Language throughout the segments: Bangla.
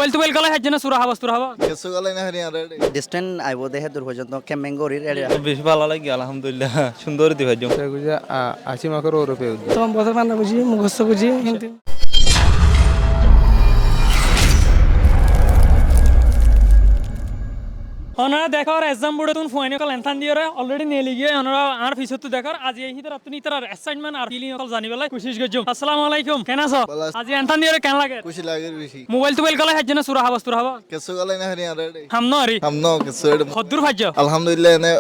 মোবাইল টোবাইল গলা হাজ না সুরা হাবাস তুরা হাবা কিছু গলাই না হারি আর ডিস্টেন্ট আইব দেখে দূর পর্যন্ত ক্যামেঙ্গরির এরিয়া বেশ ভালো লাগে আলহামদুলিল্লাহ সুন্দর দিবাই গুজা 80 মাকর ওরপে তোমার কথা বাংলা বুঝি মুখস্থ বুঝি কিন্তু ওনারা দেখার এক্সাম বোর্ডে তুন ফোনে কল এনথান দিয়ে অলরেডি নিয়ে লিগিয়ে ওনারা আর ফিসত তো দেখার আজি এই হিতার আপনি তার অ্যাসাইনমেন্ট আর ফিলিং কল জানি বেলা কোশিশ গজম আসসালামু আলাইকুম কেন আছো আজি এনথান দিয়ে কেন লাগে খুশি লাগে বেশি মোবাইল টোবাইল গলা হাজ না সুরা হাবাস তুরা হাবা কিছু গলাই না হারি আর হামনো আরি আমনো কিছু খদ্দুর ফাজ্জ আলহামদুলিল্লাহ এনে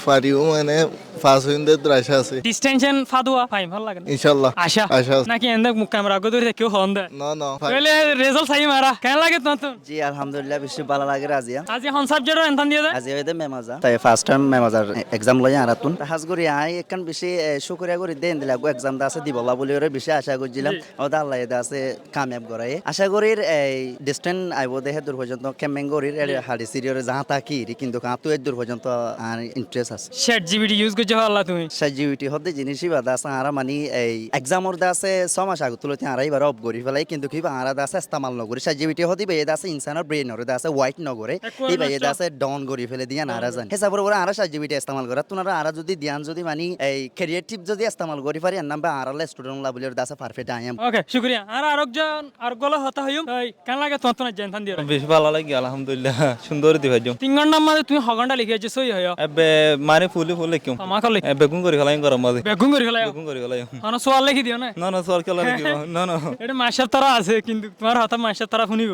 ফারিও এনে ফাস হইন্দে আশা আছে ডিস্টেনশন ফাদুয়া ফাই ভালো লাগে ইনশাআল্লাহ আশা আশা আছে। নাকি এন্দ মুখ ক্যামেরা গো ধরে কেউ হন দে না না তাহলে রেজাল্ট সাই মারা কেন লাগে তো জি আলহামদুলিল্লাহ বেশি ভালো লাগে রাজিয়া আজি হন সাবজেক্ট এনথান দিয়ে আজি হইতে মেমাজা তাই ফার্স্ট টাইম মেমাজার এক্সাম লই আরাতুন হাজ করি আই একখান বেশি শুকরিয়া করি দেন দিলা গো এক্সাম দা আছে দিবলা বলি ওরে বেশি আশা করছিলাম ও দা আল্লাহ দা আছে কামিয়াব করাই আশা করি এই ডিস্টেন্ট আইব দেখে দূর পর্যন্ত ক্যামেঙ্গরির হাড়ি সিরিয়রে যাহা তাকি কিন্তু কাতু দূর পর্যন্ত আর ইন্টারেস্ট আছে চ্যাট জিপিটি ইউজ করছো আল্লাহ তুমি সাজিউটি হতে জিনিসই বাদা আছে আর মানে এই এক্সামর দা আছে 6 মাস আগে তুলতে আর এবার অফ করি ফেলাই কিন্তু কি আর দা আছে ইস্তেমাল নগরি সাজিউটি হতে বে দা আছে ইনসানের ব্রেইনর দা আছে হোয়াইট নগরে এই বে দা আছে ডাউন করি ফেলে দিয়া নারা জান হিসাবর করে আর সাজিউটি ইস্তেমাল করা তোনারা আর যদি ধ্যান যদি মানে এই ক্রিয়েটিভ যদি ইস্তেমাল করি পারি আর নাম্বার আর স্টুডেন্ট লা বলি দা আছে পারফেক্ট আই এম ওকে শুকরিয়া আর আরেকজন আর গলা হতা হইম এই কেন লাগে তো না জানতান দিয়ে বেশ ভালো লাগে আলহামদুলিল্লাহ সুন্দর দিবাই 3 ঘন্টার মধ্যে তুমি হগন্ডা লিখিয়েছো সই হয় এবে মানে ফুল লিখিম আমা কলে বেগুন করে খেলাই গরম মাঝে বেগুন করে ফেলাই বেগুন করে খেলাই আনা সোয়াল লিখি দিও না না সর খেলা লিখিব না এটা মাসের তারা আছে কিন্তু তোমার হতা মাসের তারা শুনিব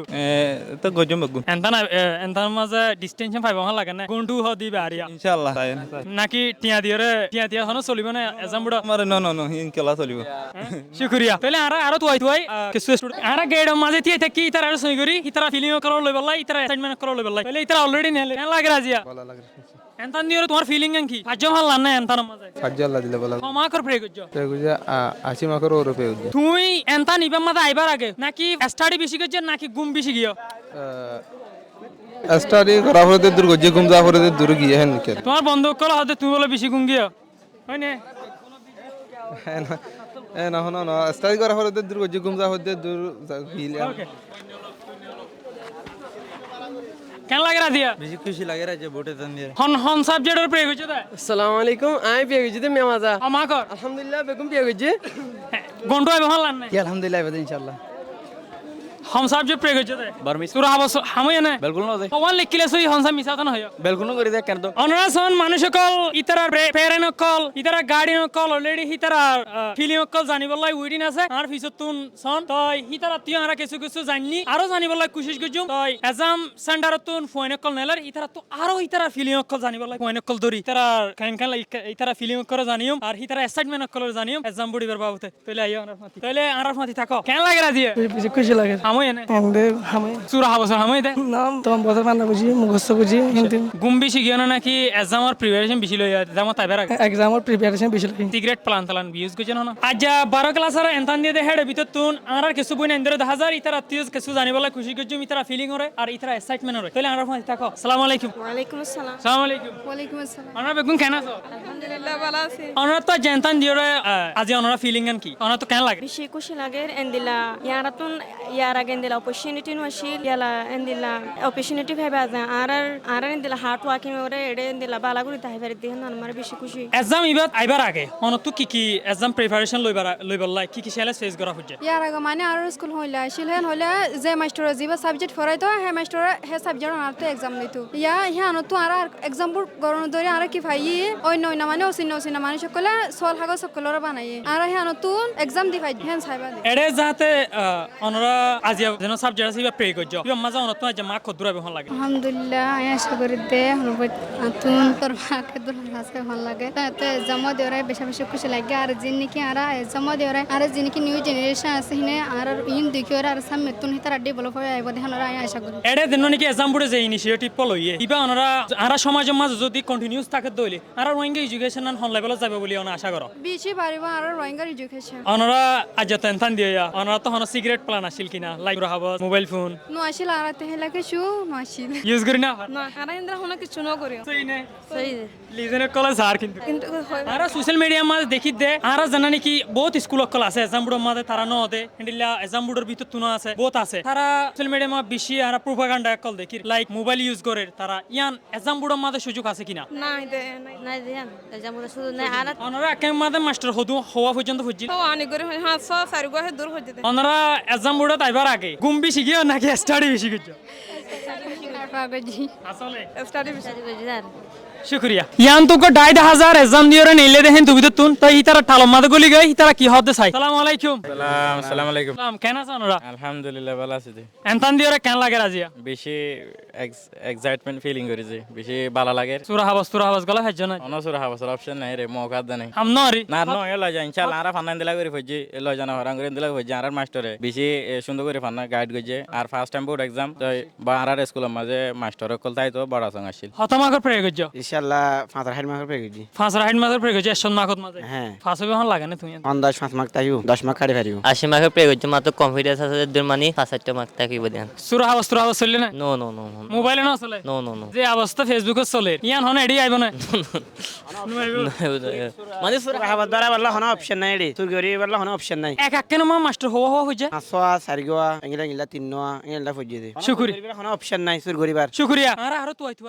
তো গজম বেগুন এন্তার মাঝে ডিস্টেনশন পাইব ভাল লাগে না কোনটু হ দিবে আরিয়া ইনশাআল্লাহ নাকি টিয়া দিয়ে হনো চলিব না এজাম বুড়া আমার না ইন খেলা চলিব শুকরিয়া তাহলে আর তুই কিছু স্টুডেন্ট আর গেড মাঝে টিয়া থাকি ইতার আর সই করি ইতারা ফিলিং করার লই বললাই ইতারা অ্যাসাইনমেন্ট করার লই বললাই তাহলে ইতারা অলরেডি নেলে কেন লাগে রাজিয়া ভালো লাগে এন্তান দিয়ে তোমার ফিলিং কি আজ ভাল না এন্তার মাঝে সাজ্জাল্লাহ দিলে ভালো ক্ষমা কর প্রে করছো গুজা 80 মাকর ওরপে তুই এন্তা নিবার মাঝে আইবার আগে নাকি স্টাডি বেশি করছো নাকি ঘুম বেশি গিয়ে স্টাডি করা হলে দূর গজে ঘুম যা হলে দূর গিয়ে হেন কে তোমার বন্ধু কল হতে তুমি বলে বেশি ঘুম গিয়ে হয় না না স্টাডি করা হলে দূর গজে ঘুম যা হলে দূর গিয়ে ওকে কেন লাগে রাজিয়া বেশি খুশি লাগে রাজে ভোটে দান দিয়ে হন সাবজেক্টের প্রে করছো তাই আসসালামু আলাইকুম আমি পেয়ে গেছি মেমাজা ক্ষমা কর আলহামদুলিল্লাহ বেগম পেয়ে গেছি গন্ডু আইব ভাল না আলহামদুলিল্লাহ ইনশাআল্লাহ हम सब्जेक्ट प्रे करते थे বারমিস তোরা হাবস হামই না বিলকুল না পওয়ান লিখিলে সই হনসা মিছা তো না হয় বিলকুল করে দেখ কেন তো অনরাসন মানুষ কল ইতারা পেরেন কল ইতারা গার্ডিয়ান কল অলরেডি ইতারা ফিলিং কল জানিবলাই উইডিন আছে আর ফিসতুন সন তই ইতারা তিয় আর কিছু কিছু জানি আরো জানিবলাই কোশিশ করজুম তই এজাম সেন্টারতুন ফোন কল নেলার ইতারা তো আরো ইতারা ফিলিং কল জানিবলাই ফোন কল দরি ইতারা কাইন কান ইতারা ফিলিং করে জানিম আর ইতারা অ্যাসাইনমেন্ট কল জানিম এজাম বুড়িবার বাবুতে তইলে আইও আর মাতি তইলে আর মাতি থাকো কেন লাগে রাজি বেশি খুশি লাগে হামই না এন্ডে হামে সুরা হাবস হামই দে নাম তোমার কথা বাংলা বুঝি মুখস্থ বুঝি কিন্তু গুম বেশি গিয়ে না নাকি এক্সামের প্রিপারেশন বেশি লই এক্সাম তাইবার আগে এক্সামের প্রিপারেশন বেশি লাগে সিগারেট প্লান তালান বিউজ করছেন না আজ 12 ক্লাসের এন্তান দিয়ে হেড ভিতর তুন আর কিছু বই এন্দের 10000 ইতারা তিউজ কিছু জানিবলা খুশি করছুম ইতারা ফিলিং করে আর ইতারা এক্সাইটমেন্ট করে তাহলে আমরা ফোন থাকো আসসালামু আলাইকুম ওয়ালাইকুম আসসালাম আসসালামু আলাইকুম ওয়ালাইকুম আসসালাম আমরা বেগুন কেন আছো আলহামদুলিল্লাহ ভালো আছি আমরা তো জেনতান দিয়ে আজি আমরা ফিলিং কি আমরা তো কেন লাগে বেশি খুশি লাগে এন্দিলা ইয়ারাতুন ইয়ারা গেন্দিলা অপরচুনিটি নশিল ইয়ালা এন্দিলা অপরচুনিটি ভাইবা আর এন্দিলা হার্ড ওয়ার্কিং ওরে এডে এন্দিলা বালাগুড়ি তাইবার দিন আমার বেশি খুশি এক্সাম ইবাত আইবার আগে অনতো কি এক্সাম প্রিপারেশন লইবার কি চ্যালেঞ্জ ফেস করা হচ্ছে ইয়ার আগে মানে আর স্কুল হইলা শিলহেন হইলা যে মাস্টার যিবা সাবজেক্ট ফরাইতো হে মাস্টার হে সাবজেক্ট আনতে এক্সাম লইতো ইয়া হে আনতো আর এক্সাম বুর গরন ধরে আর কি ভাই অন্য মানে অসিন মানে সকলে সল হাগো সকলরা বানাই আর হে আনতো এক্সাম দি ভাই হেন সাইবা এডে যাতে অনরা আজি যেন সাবজেক্ট আছে প্রে করছো ইবা মাজা অনত যে মা খদুরা বেহন লাগে আলহামদুলিল্লাহ আমি আশা করি দে হনবত আতুন তোর মাকে দুলা আছে ভাল লাগে তাতে জমা দেওয়ার বেশি বেশি খুশি লাগে আর জিন কি আর জমা দেওয়ার আর জিন কি নিউ জেনারেশন আছে হিনে আর ইন দেখিওর আর সামনে তুন হিতার ডেভেলপ হয় আইব দেহনরা আমি আশা করি এডে দিন নাকি এক্সাম বুড়ে যে ইনিশিয়েটিভ লইয়ে ইবা অনরা আরা সমাজের মাঝে যদি কন্টিনিউস থাকে দইলে আর রোহিঙ্গা এডুকেশন হন লেভেলে যাবে বলি অনা আশা করো বেশি পারিব আর রোহিঙ্গার এডুকেশন অনরা আজ তেনথান দিয়া অনরা তো হন সিগারেট প্ল্যান আসিল কিনা লাইক হাবাস মোবাইল ফোন নো আসিল আর তেহেলা কিছু নো আসিল ইউজ করি না না আর ইন্দ্রা হনা কিছু ন করিও সই নে সহি লিজেনে কল সার কিন্তু কিন্তু আর সোশ্যাল মিডিয়া মাঝে দেখি দে আর জানানি কি বহুত স্কুল কল আছে এক্সাম্বুডর মাঝে তারা ন দে হেন্ডিলা এক্সাম্বুডর ভিতর তুনো আছে বহুত আছে তারা সোশ্যাল মিডিয়া মা বেশি আর প্রোপাগান্ডা কল দেখি লাইক মোবাইল ইউজ করে তারা ইয়ান এক্সাম্বুডর মাঝে সুযোগ আছে কিনা না ইতে নাই দিয়ান এজাম শুধু নাই আর ওনারা একেম মাঝে মাস্টার হদু হওয়া পর্যন্ত ফুজি তো অনেক করে হ্যাঁ সারি গো দূর হয়ে যেতে ওনারা এক্সাম্বুডত আইবার আগে গুম বেশি গিয়ে নাকি স্টাডি বেশি করছো আসলে স্টাডি বেশি শুক্রিয়া ইয়ান তোকে 2,500 এক্সাম দিওরে নেলে দেখেন তুমি তো তুন তাই ইতারা টালম মাদে গলি গই ইতারা কি হতে চাই আসসালামু আলাইকুম আসসালামু আলাইকুম সালাম কেন আছেন ওরা আলহামদুলিল্লাহ ভালো আছি জি। এনতান দিওরে কেন লাগে রাজিয়া বেশি এক্সাইটমেন্ট ফিলিং করেছে বেশি ভালো লাগে সুরা হাবাস গলা হাজ্জ না অনসুর হাবসর অপশন নাই রে মৌকা দেনে হাম নরি না নো এলা যায় ইনশাআল্লাহ আর ফান্নান দিলা করে ফজি এলো জানা হরাং করে দিলা ফজি আর মাস্টারে বেশি সুন্দর করে ফান্না গাইড গজে আর ফার্স্ট টাইম বোর্ড এক্সাম তো বা আর স্কুলের মাঝে মাস্টার কল তাই তো বড় সঙ্গ আসিল হতমাকর প্রে গজ্জ ইনশাআল্লাহ 5 মার্কের পেয়েছি 5 রাইড মাদের প্রে গজ্জ এশন মাকত মাঝে হ্যাঁ 5 হবে হন লাগে না তুমি 10 মার্ক তাইও 10 মার্ক কাটি পারিও 80 মার্কের প্রে করছে মাত্র কনফিডেন্স আছে দের মানে 5-8 মার্ক থাকিব দেন সুরা হাবাস চলে না নো নো নো মোবাইলে না চলে নো নো নো যে অবস্থা ফেসবুকে চলে ইয়ান হন এডি আইব না মানে সুরা রাহাবাদ দ্বারা বললা হনো অপশন নাই রে তুই গরি বললা হনো অপশন নাই এক এক কেন মা মাস্টার হওয়া হইছে আসোয়া সারিগোয়া এঙ্গিলা 3 নোয়া এঙ্গিলা ফজি দে শুকরিয়া হনো অপশন নাই সুর গরিবার শুক্রিয়া আর তো আইতো